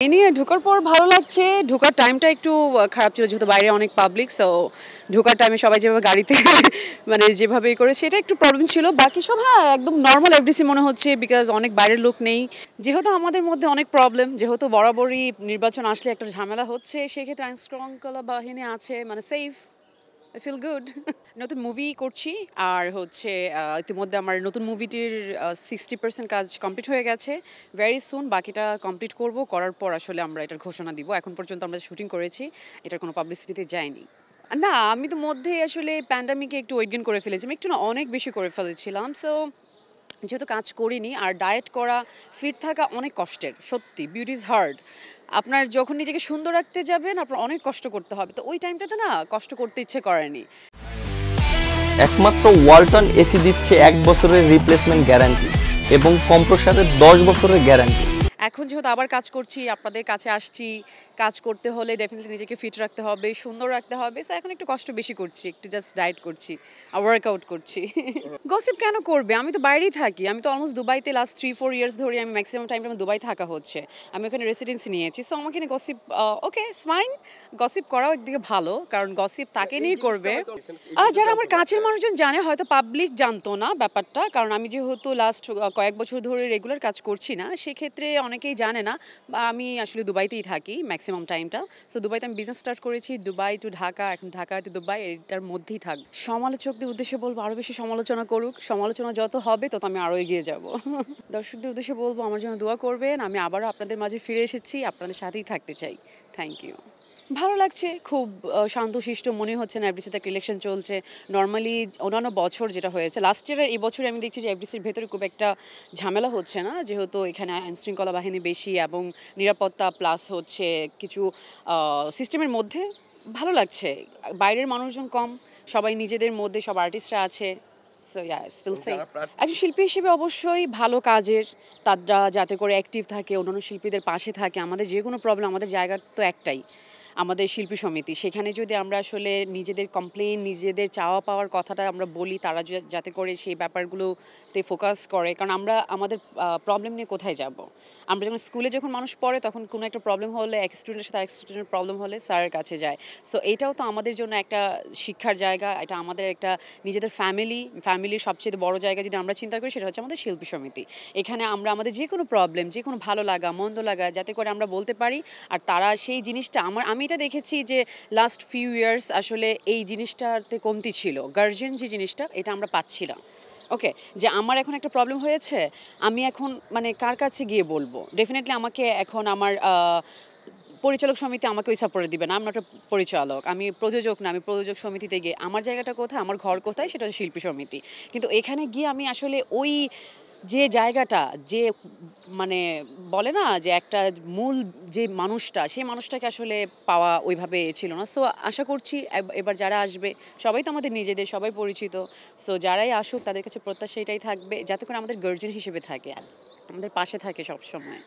এই নিয়ে ঢোকার পর ভালো লাগছে। ঢোকার টাইমটা একটু খারাপ ছিল যেহেতু বাইরে অনেক পাবলিক। সো ঢোকার টাইমে সবাই যেভাবে গাড়িতে মানে যেভাবে করে সেটা একটু প্রবলেম ছিল। বাকি সব হ্যাঁ একদম নর্মাল এফডিসি মনে হচ্ছে বিকজ অনেক বাইরের লোক নেই। যেহেতু আমাদের মধ্যে অনেক প্রবলেম, যেহেতু বরাবরই নির্বাচন আসলে একটা ঝামেলা হচ্ছে, সেক্ষেত্রে আইন শৃঙ্খলা বাহিনী আছে মানে সেফ। I feel good. নতুন মুভি করছি আর হচ্ছে ইতিমধ্যে আমার নতুন মুভিটির 60% কাজ কমপ্লিট হয়ে গেছে। ভেরি সুন বাকিটা কমপ্লিট করব, করার পর আসলে আমরা এটার ঘোষণা দিব। এখন পর্যন্ত আমরা শুটিং করেছি, এটার কোনো পাবলিসিটিতে যায়নি। না, আমি তো মধ্যে আসলে প্যান্ডামিকে একটু ওয়েট গেইন করে ফেলেছি, আমি একটু না অনেক বেশি করে ফেলেছিলাম। সো যেহেতু কাজ করিনি আর ডায়েট করা, ফিট থাকা অনেক কষ্টের, সত্যি বিউটি ইজ হার্ড। আপনার যখন নিজেকে সুন্দর রাখতে যাবেন আপনার অনেক কষ্ট করতে হবে, তো ওই টাইমটাতে না কষ্ট করতে ইচ্ছে করেনি। একমাত্র ওয়ালটন এসি দিচ্ছে 1 বছরের রিপ্লেসমেন্ট গ্যারান্টি এবং কম্প্রেসারের 10 বছরের গ্যারান্টি। এখন যেহেতু আবার কাজ করছি, আপনাদের কাছে আসছি, কাজ করতে হলে ডেফিনেটলি নিজেকে ফিট রাখতে হবে, সুন্দর রাখতে হবে। সো এখন একটু কষ্ট বেশি করছি, একটু জাস্ট ডায়েট করছি আর ওয়ার্কআউট করছি। গসিপ কেন করবে? আমি তো বাইরেই থাকি, আমি তো অলমোস্ট দুবাইতে লাস্ট 3-4 ইয়ার্স ধরে আমি ম্যাক্সিমাম টাইমটা আমি দুবাই থাকা হচ্ছে। আমি ওখানে রেসিডেন্সি নিয়েছি, সো আমাকে এখানে গসিপ ওকে ফাইন। গসিপ করাও একদিকে ভালো, কারণ গসিপ তাকে নিয়ে করবে যারা আমার কাছের মানুষজন জানে, হয়তো পাবলিক জানতো না ব্যাপারটা, কারণ আমি যেহেতু লাস্ট কয়েক বছর ধরে রেগুলার কাজ করছি না, সেক্ষেত্রে অনেকেই জানে না। বা আমি আসলে দুবাইতেই থাকি ম্যাক্সিমাম টাইমটা। সো দুবাইতে আমি বিজনেস স্টার্ট করেছি, দুবাই টু ঢাকা, এখন ঢাকা টু দুবাই, এটার মধ্যেই থাক। সমালোচকদের উদ্দেশ্যে বলবো আরও বেশি সমালোচনা করুক, সমালোচনা যত হবে তত আমি আরও এগিয়ে যাব। দর্শকদের উদ্দেশ্যে বলবো আমার জন্য দোয়া করবেন, আমি আবারও আপনাদের মাঝে ফিরে এসেছি, আপনাদের সাথেই থাকতে চাই। Thank you. ভালো লাগছে, খুব শান্তশিষ্ট মনে হচ্ছে না। এফডিসিতে একটা ইলেকশন চলছে। নর্মালি অন্যান্য বছর যেটা হয়েছে লাস্ট ইয়ারের, এই বছরে আমি দেখছি যে এফডিসির ভেতরে খুব একটা ঝামেলা হচ্ছে না, যেহেতু এখানে আইনশৃঙ্খলা বাহিনী বেশি এবং নিরাপত্তা প্লাস হচ্ছে কিছু সিস্টেমের মধ্যে ভালো লাগছে। বাইরের মানুষজন কম, সবাই নিজেদের মধ্যে, সব আর্টিস্টরা আছে। So yes feel safe. একজন শিল্পী হিসেবে অবশ্যই ভালো কাজের, তারা যাতে করে অ্যাক্টিভ থাকে, অন্যান্য শিল্পীদের পাশে থাকে। আমাদের যে কোনো প্রবলেম, আমাদের জায়গা তো একটাই, আমাদের শিল্পী সমিতি। সেখানে যদি আমরা আসলে নিজেদের কমপ্লেন, নিজেদের চাওয়া পাওয়ার কথাটা আমরা বলি, তারা যাতে করে সেই ব্যাপারগুলোতে ফোকাস করে। কারণ আমরা আমাদের প্রবলেম নিয়ে কোথায় যাব? আমরা যখন স্কুলে যখন মানুষ পড়ে, তখন কোনো একটা প্রবলেম হলে এক স্টুডেন্টের সাথে এক স্টুডেন্টের প্রবলেম হলে স্যারের কাছে যায়। সো এটাও তো আমাদের জন্য একটা শিক্ষার জায়গা, এটা আমাদের একটা নিজেদের ফ্যামিলির সবচেয়ে বড় জায়গা যদি আমরা চিন্তা করি, সেটা হচ্ছে আমাদের শিল্পী সমিতি। এখানে আমরা আমাদের যে কোনো প্রবলেম, যে কোনো ভালো লাগা মন্দ লাগা যাতে করে আমরা বলতে পারি, আর তারা সেই জিনিসটা আমি এটা দেখেছি যে লাস্ট ফিউ ইয়ার্স আসলে এই জিনিসটাতে কমতি ছিল। গার্জিয়ান যে জিনিসটা, এটা আমরা পাচ্ছি না। ওকে, যে আমার এখন একটা প্রবলেম হয়েছে, আমি এখন মানে কার কাছে গিয়ে বলবো? ডেফিনেটলি আমাকে এখন আমার পরিচালক সমিতি আমাকে ওই সাপোর্ট দিবে না। আমি একটা পরিচালক, আমি প্রযোজক না। আমি প্রযোজক সমিতিতে গিয়ে আমার জায়গাটা কোথায়, আমার ঘর কোথায়, সেটা হচ্ছে শিল্পী সমিতি। কিন্তু এখানে গিয়ে আমি আসলে ওই যে জায়গাটা, যে মানে বলে না যে একটা মূল যে মানুষটা, সেই মানুষটাকে আসলে পাওয়া ওইভাবে ছিল না। সো আশা করছি এবার যারা আসবে সবাই তো আমাদের নিজেদের, সবাই পরিচিত। সো যারাই আসুক তাদের কাছে প্রত্যাশা এটাই থাকবে, যাতে করে আমাদের গার্জিয়ান হিসেবে থাকে, আমাদের পাশে থাকে সবসময়।